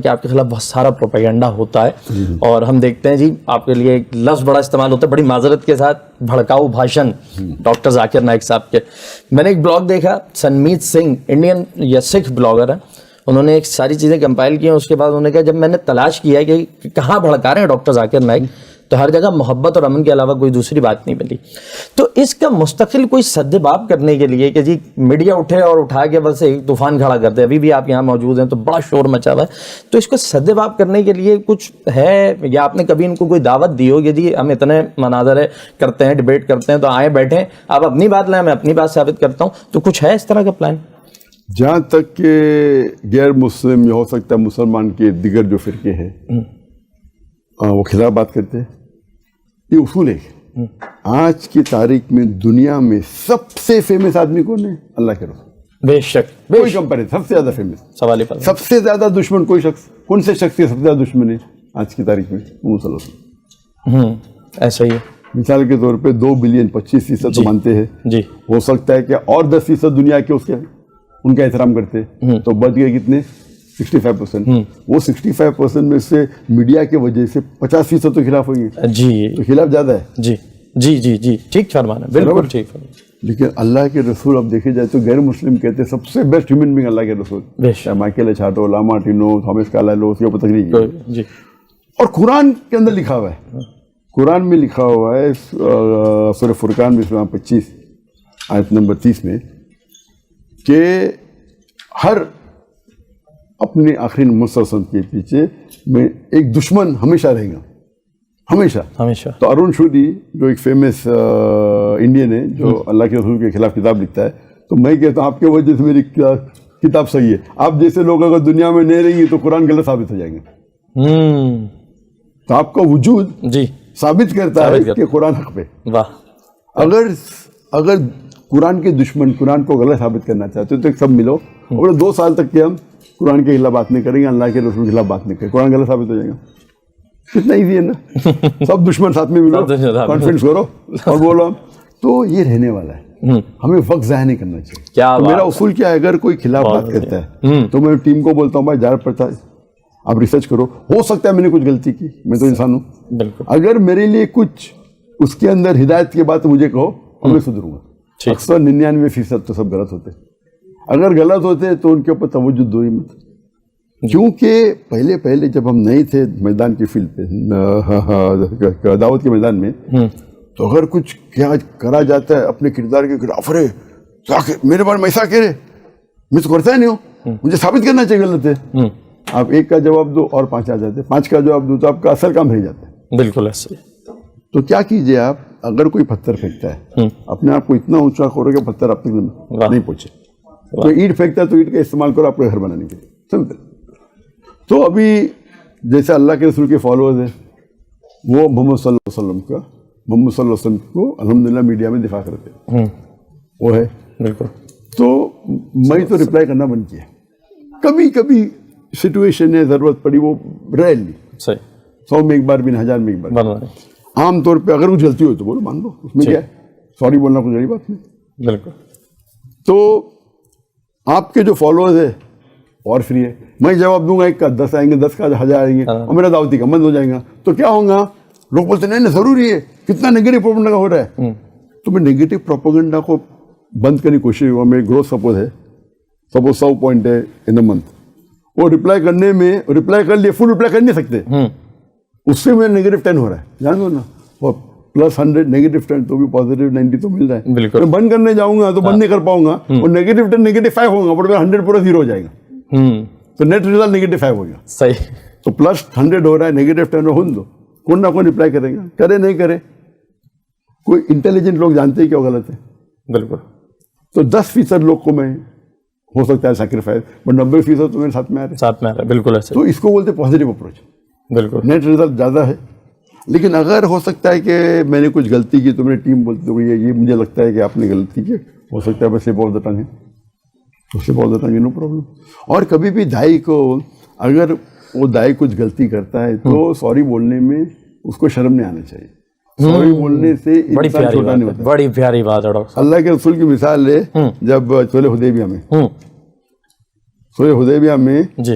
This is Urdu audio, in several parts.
کہ آپ کے خلاف بہت سارا پروپیگنڈا ہوتا ہے اور ہم دیکھتے ہیں جی آپ کے لیے ایک لفظ بڑا استعمال ہوتا ہے بڑی معذرت کے ساتھ، بھڑکاؤ بھاشن ڈاکٹر ذاکر نائک صاحب کے. میں نے ایک بلاگ دیکھا، سنمیت سنگھ انڈین یا سکھ بلاگر ہیں، انہوں نے ایک ساری چیزیں کمپائل کی ہیں. اس کے بعد انہوں نے کہا جب میں نے تلاش کیا کہ کہاں بھڑکا رہے ہیں ڈاکٹر ذاکر نائک تو ہر جگہ محبت اور امن کے علاوہ کوئی دوسری بات نہیں ملی. تو اس کا مستقل کوئی سد باب کرنے کے لیے کہ جی میڈیا اٹھے اور اٹھا کے بس ایک طوفان کھڑا کر دے، ابھی بھی آپ یہاں موجود ہیں تو بڑا شور مچا ہوا ہے، تو اس کو سد باب کرنے کے لیے کچھ ہے یا آپ نے کبھی ان کو کوئی دعوت دی ہو کہ جی ہم اتنے مناظرے کرتے ہیں، ڈبیٹ کرتے ہیں، تو آئیں بیٹھیں آپ اپنی بات لائیں میں اپنی بات ثابت کرتا ہوں، تو کچھ ہے اس طرح کا پلان؟ جہاں تک کہ غیر مسلم یا ہو سکتا ہے مسلمان کے دیگر جو فرقے ہیں وہ خلاف بات کرتے ہیں، یہ اصول ہے. آج کی تاریخ میں دنیا میں سب سے فیمس آدمی کون ہے؟ اللہ کے رسول. بے شک کوئی کمپیریزن، سب سے زیادہ فیمس، سوال ہی پر سب سے زیادہ دشمن کوئی شخص، کون سے شخص کے سب سے زیادہ دشمن ہے آج کی تاریخ میں؟ محمد صلی اللہ علیہ وسلم. ایسا ہی ہے. مثال کے طور پہ 2 بلین 25% تو مانتے ہیں جی، ہو سکتا ہے کہ اور 10% دنیا کے اس کے ان کا احترام کرتے ہیں، تو بچ گئے کتنے؟ 65%. وہ 65% میں سے میڈیا کی وجہ سے 50% تو خلاف ہوئیں گے. جی تو خلاف زیادہ ہے. جی جی جی جی ٹھیک فرمانا، بالکل ٹھیک فرمانا. لیکن اللہ کے رسول اب دیکھے جائے تو غیر مسلم کہتے ہیں سب سے بیسٹ ہیومن بینگ اللہ کے رسول، چاہے مائیکل چھاٹو، لاما-ٹینو، تھامس کارلائل، اس کے اوپر تقریر کی. جی. اور قرآن کے اندر لکھا ہوا ہے، قرآن میں لکھا ہوا ہے سورہ فرقان میں 25 آیت نمبر 30 میں کہ ہر اپنے آخری مسلسل کے پیچھے میں ایک دشمن ہمیشہ رہے گا، ہمیشہ ہمیشہ. تو ارون شودی جو ایک فیمس انڈین ہے جو اللہ کے رسول کے خلاف کتاب لکھتا ہے، تو میں کہتا ہوں آپ کی وجہ سے میری کتاب صحیح ہے. آپ جیسے لوگ اگر دنیا میں نہیں رہیں گے تو قرآن غلط ثابت ہو جائیں گے. تو آپ کا وجود جی ثابت کرتا ہے کہ قرآن حق پہ. واہ. اگر قرآن کے دشمن قرآن کو غلط ثابت کرنا چاہتے تو سب ملو، اگر 2 سال تک کہ ہم قرآن کے خلاف بات نہیں کریں گے، اللہ کے رسول کے خلاف بات نہیں کریں، قرآن غلط ثابت ہو جائے گا. کتنا ایزی ہے نا. سب دشمن ساتھ میں ملو، کانفرنس کرو اور بولو. تو یہ رہنے والا ہے، ہمیں وقت ضائع نہیں کرنا چاہیے. تو میرا اصول کیا ہے، اگر کوئی خلاف بات کرتا ہے تو میں ٹیم کو بولتا ہوں بھائی جا پڑتا ہے، آپ ریسرچ کرو، ہو سکتا ہے میں نے کچھ غلطی کی، میں تو انسان ہوں، اگر میرے لیے کچھ اس کے اندر ہدایت کی بات مجھے کہو اور میں سدھروں گا. اکثر 99% تو سب غلط ہوتے، اگر غلط ہوتے تو ان کے اوپر توجہ دو ہی مت. کیونکہ پہلے جب ہم نہیں تھے میدان کی فیلڈ پہ، دعوت کے میدان میں، تو اگر کچھ کیا کرا جاتا ہے اپنے کردار کے خلاف، ارے میرے بارے میں ایسا کہہ رہے، میں تو کرتا ہی نہیں ہوں، مجھے ثابت کرنا چاہیے غلط ہے. آپ 1 کا جواب دو اور 5 آ جاتے، 5 کا جواب دو تو آپ کا اصل کام رہ جاتا ہے. بالکل ایسے. تو کیا کیجئے آپ، اگر کوئی پتھر پھینکتا ہے اپنے آپ کو اتنا اونچا کرو کہ پتھر آپ تک نہیں پہنچے، تو اینٹ پھینکتا ہے تو اینٹ کا استعمال کرو اپنے گھر بنانے کے لیے. سمجھتے؟ تو ابھی جیسے اللہ کے رسول کے فالوورز ہیں وہ محمد صلی اللہ علیہ وسلم کو الحمدللہ میڈیا میں دفاع کرتے ہیں، وہ ہے. بالکل. تو میں تو رپلائی کرنا بند کیا. کبھی کبھی سچویشن ہے، ضرورت پڑی، وہ ریئرلی، 100 میں ایک بار بھی 1000 میں ایک بار. عام طور پہ اگر کچھ غلطی ہو تو بولو، مان لو، اس میں کیا ہے، سوری بولنا کوئی بڑی بات نہیں. بالکل. تو آپ کے جو فالوورز ہیں اور فری ہے، میں جواب دوں گا 1 کا 10 آئیں گے، 10 کا 1000 آئیں گے، اور میرا دعوتی کا بند ہو جائے گا. تو کیا ہوگا، لوگ بولتے ہیں نہیں ضروری ہے، کتنا نیگیٹو پروپیگنڈا ہو رہا ہے. تو میں نیگیٹو پروپیگنڈا کو بند کرنے کی کوشش ہوا. میں گروتھ سپوز ہے، سپوز 100 پوائنٹ ہے ان اے منتھ، وہ رپلائی کرنے میں رپلائی کر لیے، فل رپلائی کر نہیں سکتے، اس سے میرا نیگیٹو 10 ہو رہا ہے، جان دو نا. اور +100 نیگیٹو 10 تو بھی پازیٹیو 90 تو مل رہا ہے. میں بند کرنے جاؤں گا تو بند نہیں کر پاؤں گا، اور نیگیٹو 10 نیگیٹو 5 ہوگا، بٹ میرا 100 پورا 0 ہو جائے گا. تو نیٹ ریزلٹ نیگیٹو 5 ہو گیا. صحیح. تو +100 ہو رہا ہے، نیگیٹو 10 ہو دو، کون نہ کون رپلائی کرے گا، کرے نہیں کرے. کوئی انٹیلیجنٹ لوگ جانتے ہیں کیا غلط ہے. بالکل. تو 10% لوگ کو میں ہو سکتا ہے سیکریفائز، بٹ 90% تو میرے ساتھ میں آ رہے ہیں. بالکل ایسے. تو اس کو بولتے پازیٹیو اپروچ. بالکل. نیٹ ریزلٹ زیادہ ہے. لیکن اگر ہو سکتا ہے کہ میں نے کچھ غلطی کی تو میری ٹیم بولتی ہے یہ مجھے لگتا ہے کہ آپ نے غلطی کی، ہو سکتا ہے میں سلپ آف دا ٹنگ ہے، تو سلپ آف دا ٹنگ ہے، نو پرابلم. اور کبھی بھی دائی کو، اگر وہ دائی کچھ غلطی کرتا ہے تو سوری بولنے میں اس کو شرم نہیں آنا چاہیے. سوری بولنے سے انسان چھوٹا نہیں ہوتا. بڑی پیاری بات ہے ڈاکٹر صاحب. اللہ کے رسول کی مثال ہے، جب صلح حدیبیہ میں جی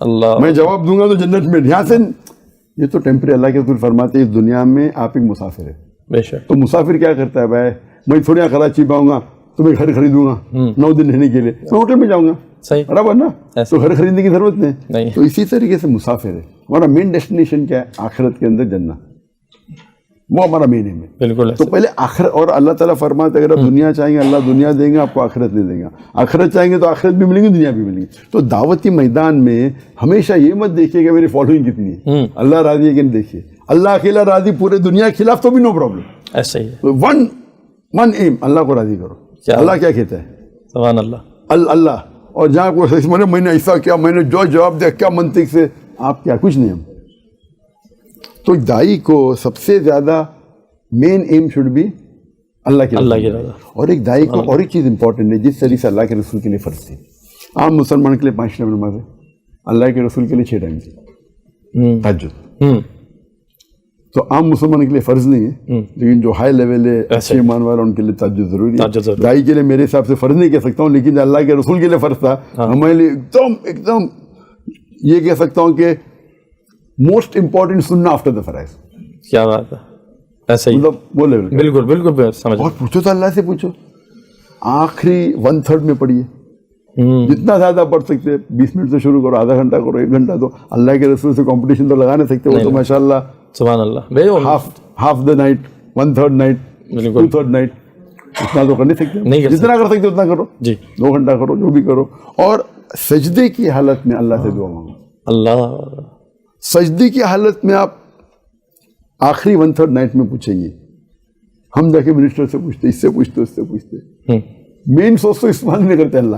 اللہ میں جواب دوں گا تو جنت میں. یہاں سے یہ تو ٹیمپری اللہ کے رسول فرماتے ہیں اس دنیا میں آپ ایک مسافر ہے. بے شک. تو مسافر کیا کرتا ہے بھائی, میں تھوڑی یہاں کراچی پاؤں گا تو میں گھر خریدوں گا 9 دن رہنے کے لیے, میں ہوٹل میں جاؤں گا. صحیح. برابر نا, تو گھر خریدنے کی ضرورت نہیں. تو اسی طریقے سے مسافر ہے. ہمارا مین ڈیسٹینیشن کیا ہے؟ آخرت کے اندر جنت, وہ ہمارا مین ہے. بالکل. تو پہلے آخرت, اور اللہ تعالیٰ فرماتے اگر آپ دنیا چاہیں گے اللہ دنیا دیں گے, آپ کو آخرت نہیں دیں گا. آخرت چاہیں گے تو آخرت بھی ملیں گی, دنیا بھی ملیں گی. تو دعوتی میدان میں ہمیشہ یہ مت دیکھیے کہ میری فالوئنگ کتنی ہے, اللہ راضی ہے کہ نہیں. دیکھیے اللہ اکیلا راضی پورے دنیا کے خلاف تو بھی نو پرابلم. ایسا ہی ہے. ون ایم, اللہ کو راضی کرو. اللہ کیا کہتا ہے؟ سبحان اللہ. اللہ. اور جہاں کوئی میں نے ایسا کیا, میں نے جو جواب دیا, کیا منطق سے, آپ کیا کچھ نہیں. ہم تو دائی کو سب سے زیادہ مین ایم شوڈ بی اللہ کی رضا. اور ایک دائی کو اور ایک چیز امپورٹنٹ ہے جس طریقے سے اللہ کے رسول کے لیے فرض تھی. عام مسلمان کے لیے 5 ٹائم نماز ہے, اللہ کے رسول کے لیے 6 ٹائم تھی تہجد. تو عام مسلمان کے لیے فرض نہیں ہے, لیکن جو ہائی لیول ہے اچھے ایمان والا ان کے لیے تہجد ضروری ہے. دائی کے لیے میرے حساب سے فرض نہیں کہہ سکتا ہوں, لیکن اللہ کے رسول کے لیے فرض تھا. ہمارے لیے ایک دم یہ کہہ سکتا ہوں کہ موسٹ امپورٹنٹ سننا آفٹر دا فرائض. کیا بات ہے. ایسا ہی مطلب وہ لیول. بالکل بالکل سمجھ. اور پوچھو تو اللہ سے پوچھو, آخری 1/3 میں پڑھیے, جتنا زیادہ پڑھ سکتے. 20 منٹ سے شروع کرو, آدھا گھنٹہ کرو, 1 گھنٹہ. تو اللہ کے رسول سے کمپٹیشن تو لگا نہیں سکتے. وہ تو ماشاء اللہ سبحان اللہ. Half the night, 1/3 night, 2/3 night, اتنا تو کر نہیں سکتے. جتنا کر سکتے اتنا کرو جی. 2 گھنٹہ کرو, جو بھی کرو. اور سجدے کی حالت میں اللہ سے دعا مانگو. اللہ. سجدے کی حالت میں آپ آخری 1/3 نائٹ میں پوچھیں گے. ہم جا کے منسٹر سے پوچھتے, اس سے پوچھتے, اس سے پوچھتے. مین سورس تو استعمال نہیں کرتے اللہ.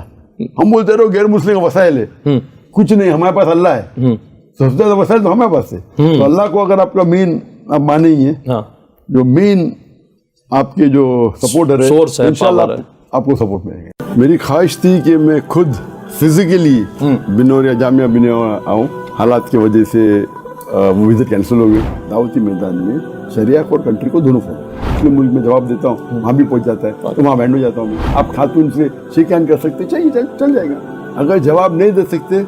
ہم بولتے رہو غیر مسلم کا وسائل ہے, کچھ نہیں, ہمارے پاس اللہ ہے. سب سے زیادہ وسائل تو ہمارے پاس ہے. تو اللہ کو اگر آپ کا مین آپ مانیں گے, جو مین آپ کے جو سپورٹر ہے, انشاءاللہ آپ کو سپورٹ ملے گا. میری خواہش تھی کہ میں خود فزیکلی بنوریا جامعہ بنوریا آؤں. حالات کی وجہ سے وہ وزٹ کینسل ہو گئی. دعوتی میدان میں شریعہ اور کنٹری کو دونوں فون, مسلم ملک میں جواب دیتا ہوں, وہاں بھی پہنچ جاتا ہے, تو وہاں بینڈ ہو جاتا ہوں میں. آپ خاتون سے شیک ہینڈ کر سکتے, چاہیے چل جائے گا. اگر جواب نہیں دے سکتے,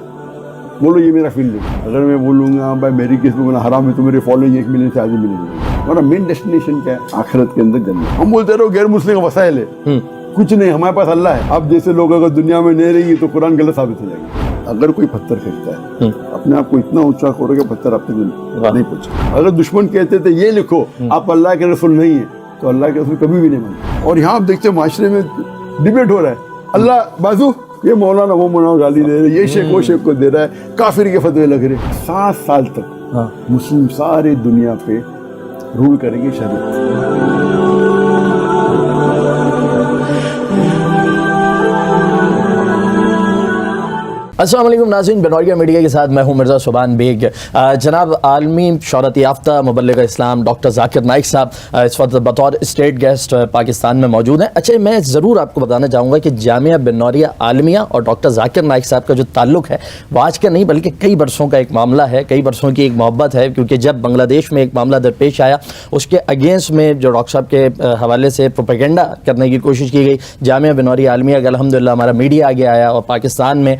بولو یہ میرا فیلڈ ہے. اگر میں بولوں گا بھائی میری کس میں بولا حرام ہے, تو میری فالوئنگ 1 ملین سے آگے ملے گی. ہمارا مین ڈیسٹینیشن کیا ہے؟ آخرت کے اندر جنت. ہم بولتے رہو غیر مسلم کا وسائل ہے, کچھ نہیں, ہمارے پاس اللہ ہے. آپ جیسے لوگ اگر دنیا میں نہیں رہی تو قرآن غلط ثابت ہو جائے گا. اگر کوئی پتھر پھینکتا ہے, اپنے آپ کو اتنا اونچا کرو کہ پتھر آپ تک نہیں پہنچے. اگر دشمن کہتے تھے یہ لکھو آپ اللہ کے رسول نہیں ہیں, تو اللہ کے رسول کبھی بھی نہیں مانتے. اور یہاں آپ دیکھتے ہیں معاشرے میں ڈیبیٹ ہو رہا ہے, اللہ بازو, یہ مولانا وہ مولانا گالی دے رہے, یہ شیخ وہ شیخ کو دے رہا ہے, کافر کے فتوے لگ رہے. 7 سال تک مسلم سارے دنیا پہ رول کریں گے شریعت. السلام علیکم ناظرین, بنوریا میڈیا کے ساتھ میں ہوں مرزا سبحان بیگ. جناب عالمی شہرت یافتہ مبلغ اسلام ڈاکٹر ذاکر نائک صاحب اس وقت بطور اسٹیٹ گیسٹ پاکستان میں موجود ہیں. اچھا, میں ضرور آپ کو بتانا چاہوں گا کہ جامعہ بنوریا عالمیہ اور ڈاکٹر ذاکر نائک صاحب کا جو تعلق ہے وہ آج کا نہیں بلکہ کئی برسوں کا ایک معاملہ ہے, کئی برسوں کی ایک محبت ہے. کیونکہ جب بنگلہ دیش میں ایک معاملہ درپیش آیا, اس کے اگینسٹ میں جو ڈاکٹر صاحب کے حوالے سے پروپیگنڈا کرنے کی کوشش کی گئی, جامعہ بنوریا عالمیہ کا الحمدللہ ہمارا میڈیا آگے آیا, اور پاکستان میں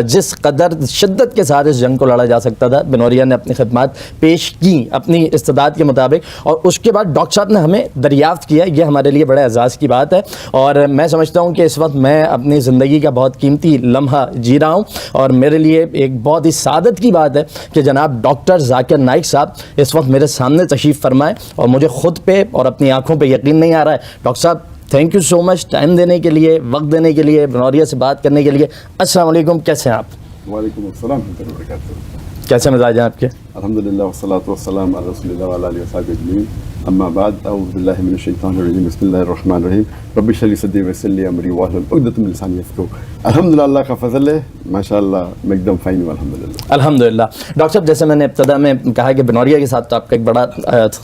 جس قدر شدت کے ساتھ اس جنگ کو لڑا جا سکتا تھا, بنوریا نے اپنی خدمات پیش کی اپنی استعداد کے مطابق, اور اس کے بعد ڈاکٹر صاحب نے ہمیں دریافت کیا. یہ ہمارے لیے بڑے اعزاز کی بات ہے, اور میں سمجھتا ہوں کہ اس وقت میں اپنی زندگی کا بہت قیمتی لمحہ جی رہا ہوں, اور میرے لیے ایک بہت ہی سعادت کی بات ہے کہ جناب ڈاکٹر ذاکر نائک صاحب اس وقت میرے سامنے تشریف فرمائیں, اور مجھے خود پہ اور اپنی آنکھوں پہ یقین نہیں آ رہا ہے. ڈاکٹر صاحب thank you so much time دینے کے لیے, وقت دینے کے لیے, بنوریا سے بات کرنے کے لیے. السلام علیکم, کیسے ہیں آپ؟ وعلیکم السلام ورحمۃ اللہ وبرکاتہ. کیسے مزاج ہیں آپ کے؟ الحمدللہ والصلاۃ والسلام علی رسول اللہ وعلی آلہ وصحبہ اجمعین. اما بعد, اعوذ باللہ من الشیطان الرجیم, بسم اللہ الرحمن الرحیم. رب اشرح لی صدری ویسر لی امری واحلل عقدۃ من لسانی یفقہوا. الحمدللہ اللہ کا فضل ہے, ماشاءاللہ میں ایک دم فائن ہوں الحمدللہ. الحمدللہ. ڈاکٹر صاحب جیسے میں نے ابتدا میں کہا کہ بنوریا کے ساتھ تو آپ کا ایک بڑا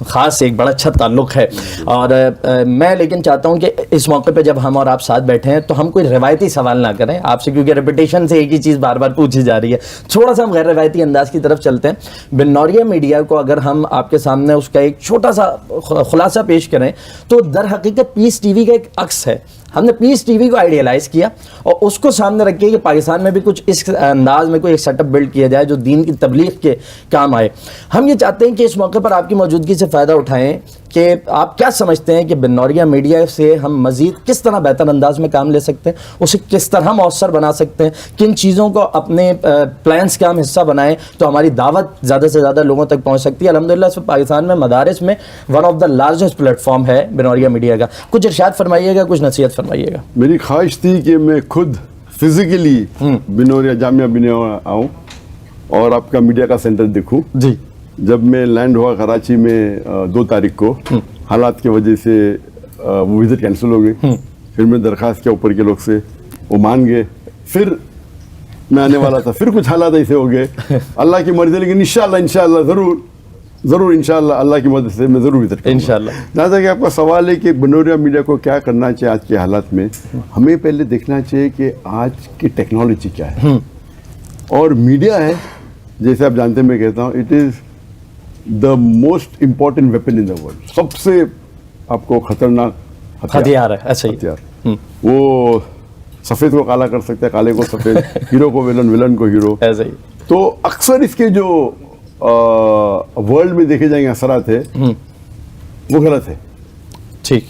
خاص ایک بڑا اچھا تعلق ہے, اور میں لیکن چاہتا ہوں کہ اس موقع پہ جب ہم اور آپ ساتھ بیٹھے ہیں تو ہم کوئی روایتی سوال نہ کریں آپ سے, کیونکہ ریپیٹیشن سے ایک ہی چیز بار بار پوچھی جا رہی ہے. تھوڑا سا ہم غیر روایتی انداز کی طرف چلتے ہیں. بنوریا میڈیا کو اگر ہم آپ کے سامنے اس کا ایک چھوٹا سا خلاصہ پیش کریں تو در حقیقت پیس ٹی وی کا ایک عکس ہے. ہم نے پیس ٹی وی کو آئیڈیلائز کیا اور اس کو سامنے رکھے کہ پاکستان میں بھی کچھ اس انداز میں کوئی ایک سیٹ اپ بلڈ کیا جائے جو دین کی تبلیغ کے کام آئے. ہم یہ چاہتے ہیں کہ اس موقع پر آپ کی موجودگی سے فائدہ اٹھائیں کہ آپ کیا سمجھتے ہیں کہ بنوریہ میڈیا سے ہم مزید کس طرح بہتر انداز میں کام لے سکتے ہیں, اسے کس طرح مؤثر بنا سکتے ہیں, کن چیزوں کو اپنے پلانس کا ہم حصہ بنائیں تو ہماری دعوت زیادہ سے زیادہ لوگوں تک پہنچ سکتی ہے. الحمدللہ اس پاکستان میں مدارس میں one of the largest plate form ہے بنوریہ میڈیا کا. کچھ ارشاد فرمائیے گا, کچھ نصیحت فرمائیے گا. میری خواہش تھی کہ میں خود فزیکلی بنوریہ جامعہ بنوریہ آؤں اور آپ کا میڈیا کا سینٹر دیکھوں. جی, جب میں لینڈ ہوا کراچی میں 2 تاریخ کو, حالات کی وجہ سے وہ وزٹ کینسل ہو گئی. پھر میں درخواست کیا اوپر کے لوگ سے, وہ مان گئے. پھر میں آنے والا تھا, پھر کچھ حالات ایسے ہو گئے, اللہ کی مرضی, لیکن انشاءاللہ ضرور انشاءاللہ اللہ کی مدد سے میں ضرور وزٹ کروں گا انشاءاللہ. جہاں تک آپ کا سوال ہے کہ بنوریہ میڈیا کو کیا کرنا چاہیے آج کے حالات میں, ہمیں پہلے دیکھنا چاہیے کہ آج کی ٹیکنالوجی کیا ہے اور میڈیا ہے. جیسے آپ جانتے ہیں, میں کہتا ہوں it is the most important weapon in the world. سب سے آپ کو خطرناک ہتھیار ہے. ایسا ہی ہتھیار. وہ سفید کو کالا کر سکتا ہے, کالے کو سفید, ہیرو کو ویلن, ویلن کو ہیرو. ایسا ہی. تو اکثر اس کے جو ورلڈ میں دیکھے جائیں گے اثرات ہے وہ غلط ہے. ٹھیک,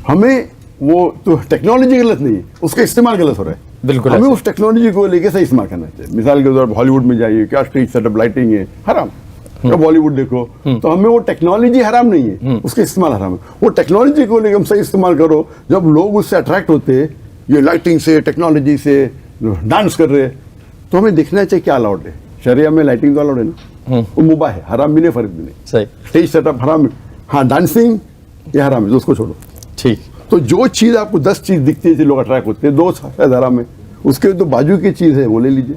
ہمیں وہ تو ٹیکنالوجی غلط نہیں ہے, اس کا استعمال غلط ہو رہا ہے. بالکل ہمیں اس ٹیکنالوجی کو لے کے صحیح استعمال کرنا چاہیے. مثال کے طور پر ہالی ووڈ میں جائیے, کیا اسٹیج سیٹ اپ, لائٹنگ ہے, حرام. بالی ووڈ دیکھو تو ہمیں وہ ٹیکنالوجی حرام نہیں ہے, اس کا استعمال حرام ہے. وہ ٹیکنالوجی کو لے کے ہم صحیح استعمال کرو. جب لوگ اس سے اٹریکٹ ہوتے, یہ لائٹنگ سے, ٹیکنالوجی سے ڈانس کر رہے, تو ہمیں دیکھنا چاہیے کیا الاؤڈ ہے. شریعہ میں لائٹنگ تو الاؤڈ ہے نا, وہ مباح ہے, حرام بھی نہیں, فرق بھی نہیں. صحیح. اسٹیج سیٹ اپ حرام ہے, ہاں ڈانسنگ یہ حرام ہے, تو اس کو چھوڑو. ٹھیک. تو جو چیز آپ کو 10 چیز دکھتی ہے لوگ اٹریکٹ ہوتے ہیں, 2 شاید حرام ہے, اس کے تو بازو کی چیز ہے وہ لے لیجیے.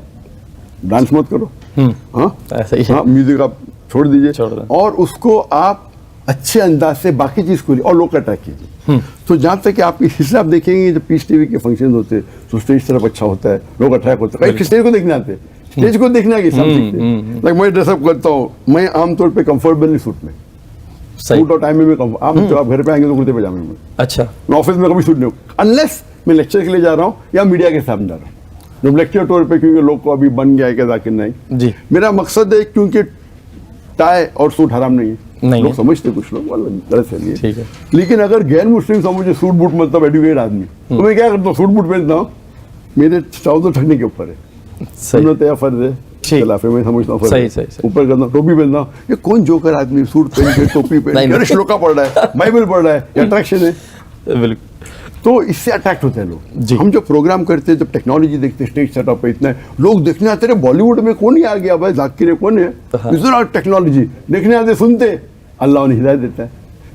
ڈانس مت کرو, ہاں ایسا ہی. ہاں میوزک آپ چھوڑ دیجیے, اور اس کو آپ اچھے انداز سے باقی چیز کو اور لوگ اٹریکٹ کیجیے. تو جہاں تک کہ آپ اس حصے آپ دیکھیں گے, جب پیس ٹی وی کے فنکشن ہوتے تو اسٹیج طرف اچھا ہوتا ہے, لوگ اٹریکٹ ہوتے ہیں. کئی اسٹیج کو دیکھنے آتے ہیں, اسٹیج کو دیکھنا کہ سب سیکھتے ہیں. لائک میں ڈریس اپ کرتا ہوں, میں عام طور پہ کمفرٹیبل نہیں سوٹ میں, سوٹ اور ٹائم میں آپ گھر پہ آئیں گے تو کرتے پاجامے میں. اچھا, میں آفس میں کبھی سوٹ نہیں ہوں, انلیس میں لیکچر کے لیے جا رہا ہوں یا میڈیا کے ساتھ جا رہا ہوں. جب لیکچر ٹور پہ, کیونکہ لوگ کو ابھی بن گیا ہے کہ ذاکر نہیں, جی میرا مقصد ہے کیونکہ ٹائی اور سوٹ حرام نہیں ہے, لوگ سمجھتے کچھ لوگ غلط ہے. لیکن اگر غیر مسلم سمجھے سوٹ بوٹ مطلب ایڈوکیٹ آدمی, تو میں کیا کرتا ہوں, سوٹ بوٹ پہنتا ہوں, میرے ٹراؤزر ٹھنڈے کے اوپر ہے, سنت ہے یا فرض ہے, خلافے میں سمجھتا ہوں فرض ہے, اوپر کرتا ہوں, ٹوپی پہنتا ہوں. یہ کون جوکر آدمی سوٹ پہن کے ٹوپی پہن کے شلوکا پڑھ رہا ہے, بائبل پڑھ رہا ہے, یہ اٹریکشن ہے. بالکل, تو اس سے اٹریکٹ ہوتے ہیں لوگ. ہم جو پروگرام کرتے ہیں, جب ٹیکنالوجی دیکھتے ہیں, اسٹیج سیٹ اپ پہ اتنا لوگ دیکھنے آتے ہیں. بالی ووڈ میں کون ہی آ گیا بھائی, ذاکر کون ہے, اتنا ٹیکنالوجی دیکھنے آتے, سنتے, اللہ انہیں ہدایت دیتا ہے.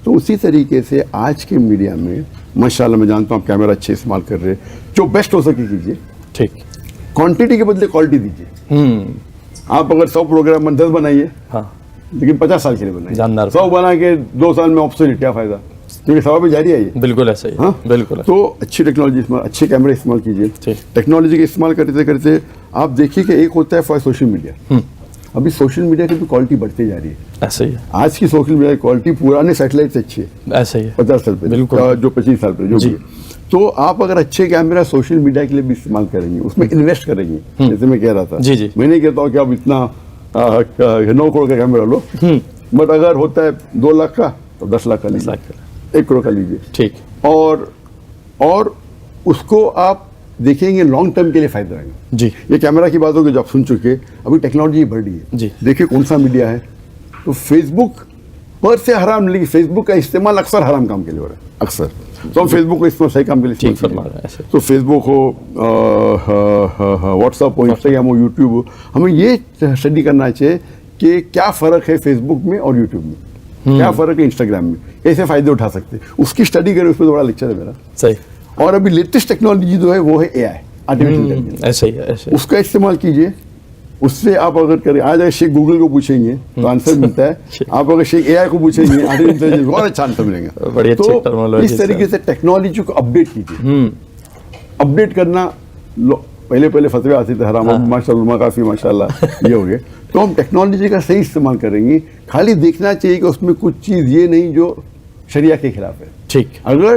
تو اسی طریقے سے آج کے میڈیا میں ماشاءاللہ میں جانتا ہوں آپ کیمرہ اچھے استعمال کر رہے, جو بیسٹ ہو سکے کیجیے. ٹھیک, کوانٹٹی کے بدلے کوالٹی دیجیے. آپ اگر 100 پروگرام 10 بنائیے, لیکن 50 سال کے لیے بنائیے. 100 بنا کے 2 سال میں آپسولیٹ, کیا فائدہ, کیونکہ ثواب جاری ہے. بالکل ایسا ہی. ہاں بالکل. تو اچھی ٹیکنالوجی استعمال, اچھے کیمرے استعمال کیجیے. ٹیکنالوجی کا استعمال کرتے کرتے آپ دیکھیے کہ ایک ہوتا ہے فار سوشل میڈیا. ابھی سوشل میڈیا کی بھی کوالٹی بڑھتی جا رہی ہے. ایسا ہی ہے. آج کی سوشل میڈیا کی کوالٹی پرانے سیٹلائٹ سے اچھی ہے. ایسا ہی ہے. 50 سال پہ, جو 25 سال پہ جو بھی. تو آپ اگر اچھے کیمرہ سوشل میڈیا کے لیے بھی استعمال کریں گے, اس میں انویسٹ کریں گے, جیسے میں کہہ رہا تھا, میں نہیں کہتا ہوں کہ آپ اتنا 9 کروڑ کا کیمرہ لو, بٹ اگر ہوتا ہے 2 لاکھ کا تو 10 لاکھ کا لیجیے, 1 کروڑ کا لیجیے. ٹھیک. اور اس کو آپ دیکھیں گے لانگ ٹرم کے لیے فائدہ رہے گا. جی, یہ کیمرہ کی باتوں کو جو آپ سن چکے, ابھی ٹیکنالوجی بڑھ رہی ہے. دیکھیے کون سا میڈیا ہے, تو فیس بک پر سے حرام, لیکن فیس بک کا استعمال اکثر حرام کام کے لیے ہو رہا ہے اکثر. تو ہم فیس بک کو استعمال صحیح کام کے لیے استعمال کریں. تو فیس بک ہو, واٹس ایپ ہو, انسٹاگرام ہو, یوٹیوب ہو, ہمیں یہ اسٹڈی کرنا چاہیے کہ کیا فرق ہے فیس بک میں اور یوٹیوب میں, کیا فرق ہے انسٹاگرام میں, کیسے فائدے اٹھا سکتے ہیں, اس کی اسٹڈی کریں. اس پہ بڑا لیکچر ہے میرا. صحیح. اور ابھی لیٹسٹ ٹیکنالوجی جو ہے وہ ہے اے آئی, آرٹیفیشل انٹیلیجنس. ایسا ہی ہے. اس کا استعمال کیجیے. اس سے آپ اگر کریں, آج اگر شیخ گوگل کو پوچھیں گے تو آنسر ملتا ہے. آپ اگر شیخ اے آئی کو پوچھیں گے, آرٹیفیشل انٹیلیجنس, بہت اچھا آنسر ملے گا. تو اس طریقے سے ٹیکنالوجی کو اپڈیٹ کیجیے. اپڈیٹ کرنا, پہلے فتوے آتے تھے حرام, ماشاء اللہ کافی ماشاء اللہ یہ ہو گئے. تو ہم ٹیکنالوجی کا صحیح استعمال کریں گے. خالی دیکھنا چاہیے کہ اس میں کچھ چیز یہ نہیں جو شریعہ کے خلاف ہے. ٹھیک. اگر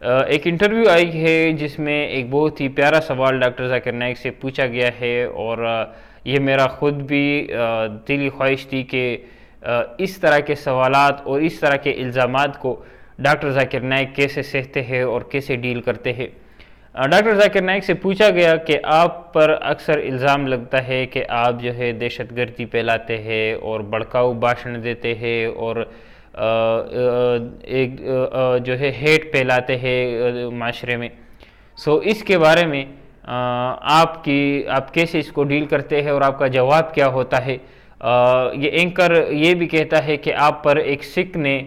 ایک انٹرویو آئی ہے جس میں ایک بہت ہی پیارا سوال ڈاکٹر ذاکر نائک سے پوچھا گیا ہے، اور یہ میرا خود بھی دلی خواہش تھی کہ اس طرح کے سوالات اور اس طرح کے الزامات کو ڈاکٹر ذاکر نائک کیسے سہتے ہیں اور کیسے ڈیل کرتے ہیں۔ ڈاکٹر ذاکر نائک سے پوچھا گیا کہ آپ پر اکثر الزام لگتا ہے کہ آپ جو ہے دہشت گردی پھیلاتے ہیں اور بھڑکاؤ بھاشن دیتے ہیں اور ایک جو ہے ہیٹ پھیلاتے ہیں معاشرے میں۔ سو اس کے بارے میں آپ کیسے اس کو ڈیل کرتے ہیں اور آپ کا جواب کیا ہوتا ہے؟ یہ اینکر یہ بھی کہتا ہے کہ آپ پر ایک سکھ نے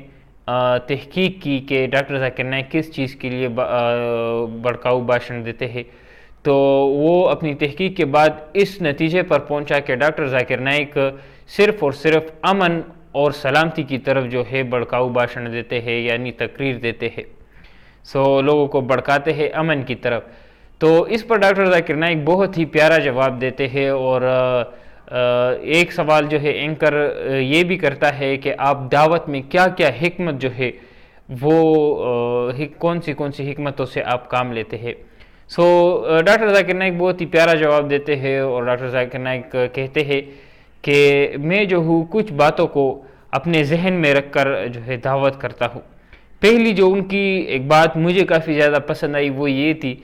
تحقیق کی کہ ڈاکٹر ذاکر نائک کس چیز کے لیے بھڑکاؤ بھاشن دیتے ہیں، تو وہ اپنی تحقیق کے بعد اس نتیجے پر پہنچا کہ ڈاکٹر ذاکر نائک صرف اور صرف امن اور سلامتی کی طرف جو ہے بھڑکاؤ بھاشن دیتے ہیں، یعنی تقریر دیتے ہیں، لوگوں کو بھڑکاتے ہیں امن کی طرف۔ تو اس پر ڈاکٹر ذاکر نائک بہت ہی پیارا جواب دیتے ہیں، اور ایک سوال جو ہے اینکر یہ بھی کرتا ہے کہ آپ دعوت میں کیا کیا حکمت جو ہے وہ کون سی حکمتوں سے آپ کام لیتے ہیں۔ ڈاکٹر ذاکر نائک بہت ہی پیارا جواب دیتے ہیں، اور ڈاکٹر ذاکر نائک کہتے ہیں کہ میں جو ہوں کچھ باتوں کو اپنے ذہن میں رکھ کر جو ہے دعوت کرتا ہوں۔ پہلی جو ان کی ایک بات مجھے کافی زیادہ پسند آئی وہ یہ تھی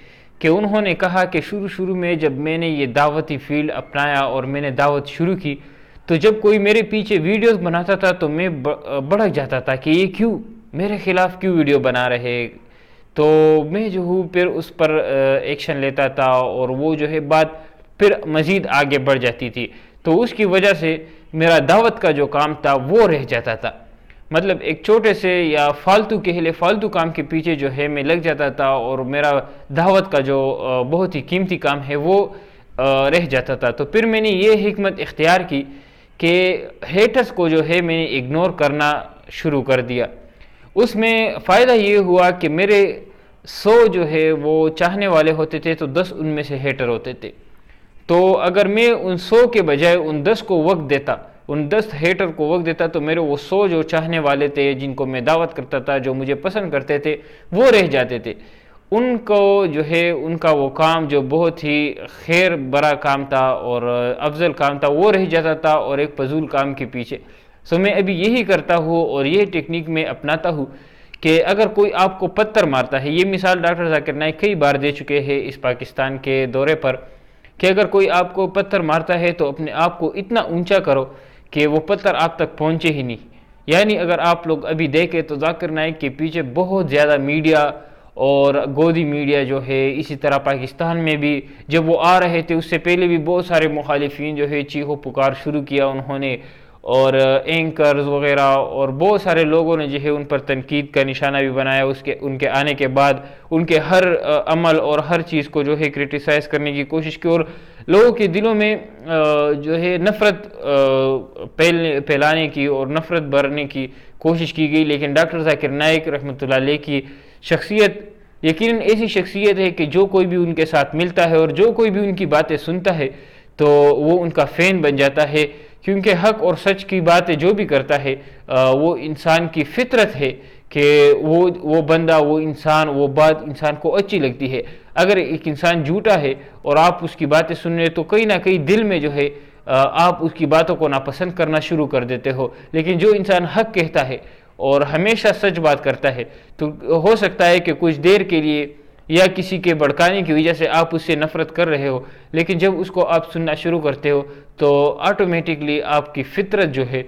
کہ انہوں نے کہا کہ شروع میں جب میں نے یہ دعوتی فیلڈ اپنایا اور میں نے دعوت شروع کی، تو جب کوئی میرے پیچھے ویڈیوز بناتا تھا تو میں بھڑک جاتا تھا کہ یہ کیوں میرے خلاف کیوں ویڈیو بنا رہے، تو میں جو ہوں پھر اس پر ایکشن لیتا تھا، اور وہ جو ہے بات پھر مزید آگے بڑھ جاتی تھی، تو اس کی وجہ سے میرا دعوت کا جو کام تھا وہ رہ جاتا تھا۔ مطلب ایک چھوٹے سے یا فالتو کام کے پیچھے جو ہے میں لگ جاتا تھا، اور میرا دعوت کا جو بہت ہی قیمتی کام ہے وہ رہ جاتا تھا۔ تو پھر میں نے یہ حکمت اختیار کی کہ ہیٹرز کو جو ہے میں نے اگنور کرنا شروع کر دیا۔ اس میں فائدہ یہ ہوا کہ میرے 100 جو ہے وہ چاہنے والے ہوتے تھے تو 10 ان میں سے ہیٹر ہوتے تھے، تو اگر میں ان 100 کے بجائے ان 10 کو وقت دیتا، ان 10 ہیٹر کو وقت دیتا، تو میرے وہ 100 جو چاہنے والے تھے، جن کو میں دعوت کرتا تھا، جو مجھے پسند کرتے تھے، وہ رہ جاتے تھے۔ ان کو جو ہے ان کا وہ کام جو بہت ہی خیر برا کام تھا اور افضل کام تھا وہ رہ جاتا تھا، اور ایک فضول کام کے پیچھے۔ میں ابھی یہی کرتا ہوں، اور یہ ٹیکنیک میں اپناتا ہوں کہ اگر کوئی آپ کو پتھر مارتا ہے، یہ مثال ڈاکٹر ذاکر نائک کئی بار دے چکے ہیں اس پاکستان کے دورے پر، کہ اگر کوئی آپ کو پتھر مارتا ہے تو اپنے آپ کو اتنا اونچا کرو کہ وہ پتھر آپ تک پہنچے ہی نہیں۔ یعنی اگر آپ لوگ ابھی دیکھیں تو ذاکر نائک کے پیچھے بہت زیادہ میڈیا اور گودی میڈیا جو ہے، اسی طرح پاکستان میں بھی جب وہ آ رہے تھے اس سے پہلے بھی بہت سارے مخالفین جو ہے چیخو پکار شروع کیا انہوں نے، اور اینکرز وغیرہ اور بہت سارے لوگوں نے جو ہے ان پر تنقید کا نشانہ بھی بنایا ان کے آنے کے بعد، ان کے ہر عمل اور ہر چیز کو جو ہے کرٹیسائز کرنے کی کوشش کی، اور لوگوں کے دلوں میں جو ہے نفرت پھیلانے کی اور نفرت بھرنے کی کوشش کی گئی۔ لیکن ڈاکٹر ذاکر نائک رحمۃ اللہ علیہ کی شخصیت یقیناً ایسی شخصیت ہے کہ جو کوئی بھی ان کے ساتھ ملتا ہے اور جو کوئی بھی ان کی باتیں سنتا ہے تو وہ ان کا فین بن جاتا ہے، کیونکہ حق اور سچ کی باتیں جو بھی کرتا ہے وہ انسان کی فطرت ہے کہ وہ بندہ، وہ انسان، وہ بات انسان کو اچھی لگتی ہے۔ اگر ایک انسان جھوٹا ہے اور آپ اس کی باتیں سن رہے تو کہیں نہ کہیں دل میں جو ہے آپ اس کی باتوں کو ناپسند کرنا شروع کر دیتے ہو، لیکن جو انسان حق کہتا ہے اور ہمیشہ سچ بات کرتا ہے تو ہو سکتا ہے کہ کچھ دیر کے لیے یا کسی کے بھڑکانے کی وجہ سے آپ اس سے نفرت کر رہے ہو، لیکن جب اس کو آپ سننا شروع کرتے ہو تو آٹومیٹکلی آپ کی فطرت جو ہے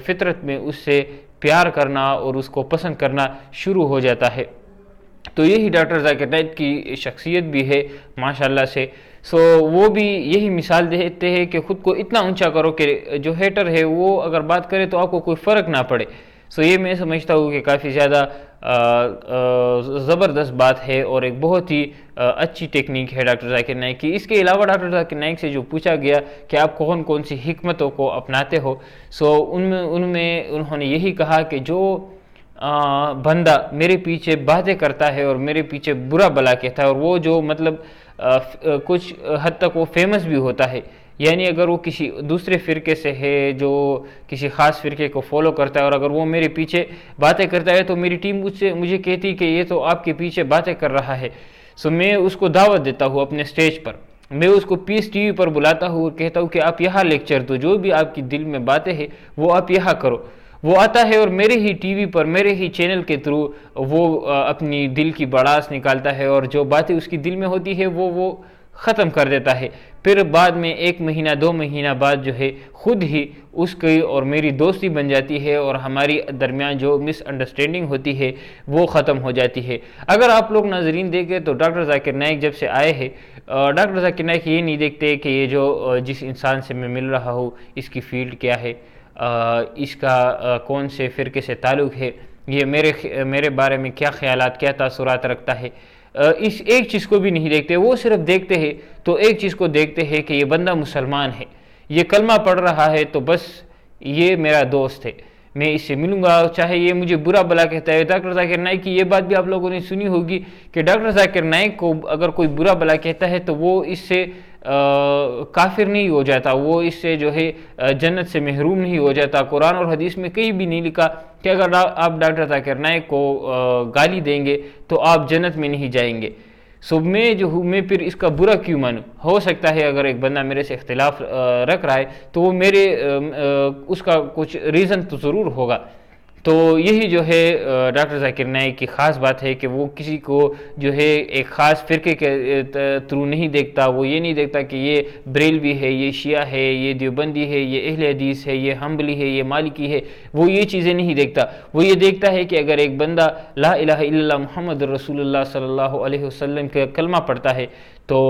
فطرت میں اس سے پیار کرنا اور اس کو پسند کرنا شروع ہو جاتا ہے۔ تو یہی ڈاکٹر ذاکر نائک کی شخصیت بھی ہے ماشاءاللہ سے۔ وہ بھی یہی مثال دیتے ہیں کہ خود کو اتنا اونچا کرو کہ جو ہیٹر ہے وہ اگر بات کرے تو آپ کو کوئی فرق نہ پڑے۔ یہ میں سمجھتا ہوں کہ کافی زیادہ زبردست بات ہے اور ایک بہت ہی اچھی ٹیکنیک ہے ڈاکٹر ذاکر نائک کی۔ اس کے علاوہ ڈاکٹر ذاکر نائک سے جو پوچھا گیا کہ آپ کون سی حکمتوں کو اپناتے ہو، ان میں انہوں نے یہی کہا کہ جو بندہ میرے پیچھے باتیں کرتا ہے اور میرے پیچھے برا بلا کہتا ہے، اور وہ جو مطلب کچھ حد تک وہ فیمس بھی ہوتا ہے یعنی اگر وہ کسی دوسرے فرقے سے ہے جو کسی خاص فرقے کو فالو کرتا ہے اور اگر وہ میرے پیچھے باتیں کرتا ہے تو میری ٹیم مجھے کہتی کہ یہ تو آپ کے پیچھے باتیں کر رہا ہے. سو میں اس کو دعوت دیتا ہوں اپنے سٹیج پر, میں اس کو پیس ٹی وی پر بلاتا ہوں اور کہتا ہوں کہ آپ یہاں لیکچر دو, جو بھی آپ کی دل میں باتیں ہیں وہ آپ یہاں کرو. وہ آتا ہے اور میرے ہی ٹی وی پر میرے ہی چینل کے تھرو وہ اپنی دل کی بڑاس نکالتا ہے اور جو باتیں اس کی دل میں ہوتی ہے وہ ختم کر دیتا ہے. پھر بعد میں 1 مہینہ 2 مہینہ بعد جو ہے خود ہی اس کی اور میری دوستی بن جاتی ہے اور ہماری درمیان جو مس انڈرسٹینڈنگ ہوتی ہے وہ ختم ہو جاتی ہے. اگر آپ لوگ ناظرین دیکھیں تو ڈاکٹر ذاکر نائک جب سے آئے ہیں, ڈاکٹر ذاکر نائک یہ نہیں دیکھتے کہ یہ جو جس انسان سے میں مل رہا ہوں اس کی فیلڈ کیا ہے, اس کا کون سے فرقے سے تعلق ہے, یہ میرے بارے میں کیا خیالات کیا تاثرات رکھتا ہے, اس ایک چیز کو بھی نہیں دیکھتے. وہ صرف دیکھتے ہیں تو ایک چیز کو دیکھتے ہیں کہ یہ بندہ مسلمان ہے, یہ کلمہ پڑھ رہا ہے تو بس یہ میرا دوست ہے, میں اس سے ملوں گا چاہے یہ مجھے برا بلا کہتا ہے. ڈاکٹر ذاکر نائک کی یہ بات بھی آپ لوگوں نے سنی ہوگی کہ ڈاکٹر ذاکر نائک کو اگر کوئی برا بلا کہتا ہے تو وہ اس سے کافر نہیں ہو جاتا, وہ اس سے جو ہے جنت سے محروم نہیں ہو جاتا. قرآن اور حدیث میں کہیں بھی نہیں لکھا کہ اگر آپ ڈاکٹر ذاکر نائک کو گالی دیں گے تو آپ جنت میں نہیں جائیں گے. سو میں جو ہوں میں پھر اس کا برا کیوں مانوں؟ ہو سکتا ہے اگر ایک بندہ میرے سے اختلاف رکھ رہا ہے تو وہ اس کا کچھ ریزن تو ضرور ہوگا. تو یہی جو ہے ڈاکٹر ذاکر نائک کی خاص بات ہے کہ وہ کسی کو جو ہے ایک خاص فرقے کے تھرو نہیں دیکھتا. وہ یہ نہیں دیکھتا کہ یہ بریلوی ہے, یہ شیعہ ہے, یہ دیوبندی ہے, یہ اہل حدیث ہے, یہ حنبلی ہے, یہ مالکی ہے. وہ یہ چیزیں نہیں دیکھتا. وہ یہ دیکھتا ہے کہ اگر ایک بندہ لا الہ الا اللہ محمد رسول اللہ صلی اللہ علیہ وسلم کا کلمہ پڑھتا ہے تو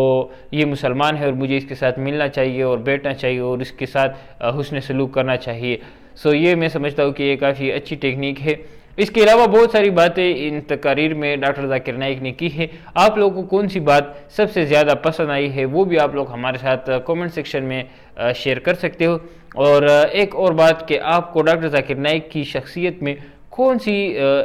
یہ مسلمان ہے اور مجھے اس کے ساتھ ملنا چاہیے اور بیٹھنا چاہیے اور اس کے ساتھ حسن سلوک کرنا چاہیے. سو یہ میں سمجھتا ہوں کہ یہ کافی اچھی ٹیکنیک ہے. اس کے علاوہ بہت ساری باتیں ان تقاریر میں ڈاکٹر ذاکر نائک نے کی ہے. آپ لوگوں کو کون سی بات سب سے زیادہ پسند آئی ہے وہ بھی آپ لوگ ہمارے ساتھ کومنٹ سیکشن میں شیئر کر سکتے ہو. اور ایک اور بات کہ آپ کو ڈاکٹر ذاکر نائک کی شخصیت میں کون سی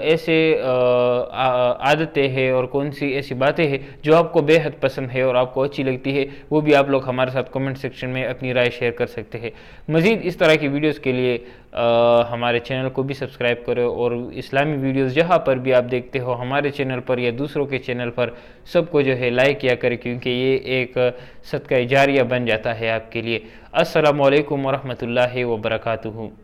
ایسے عادتیں ہیں اور کون سی ایسی باتیں ہیں جو آپ کو بے حد پسند ہے اور آپ کو اچھی لگتی ہے, وہ بھی آپ لوگ ہمارے ساتھ کمنٹ سیکشن میں اپنی رائے شیئر کر سکتے ہیں. مزید اس طرح کی ویڈیوز کے لیے ہمارے چینل کو بھی سبسکرائب کرو اور اسلامی ویڈیوز جہاں پر بھی آپ دیکھتے ہو ہمارے چینل پر یا دوسروں کے چینل پر سب کو جو ہے لائک کیا کرے, کیونکہ یہ ایک صدقہ جاریہ بن جاتا ہے آپ کے لیے. السلام علیکم ورحمۃ اللہ وبرکاتہ.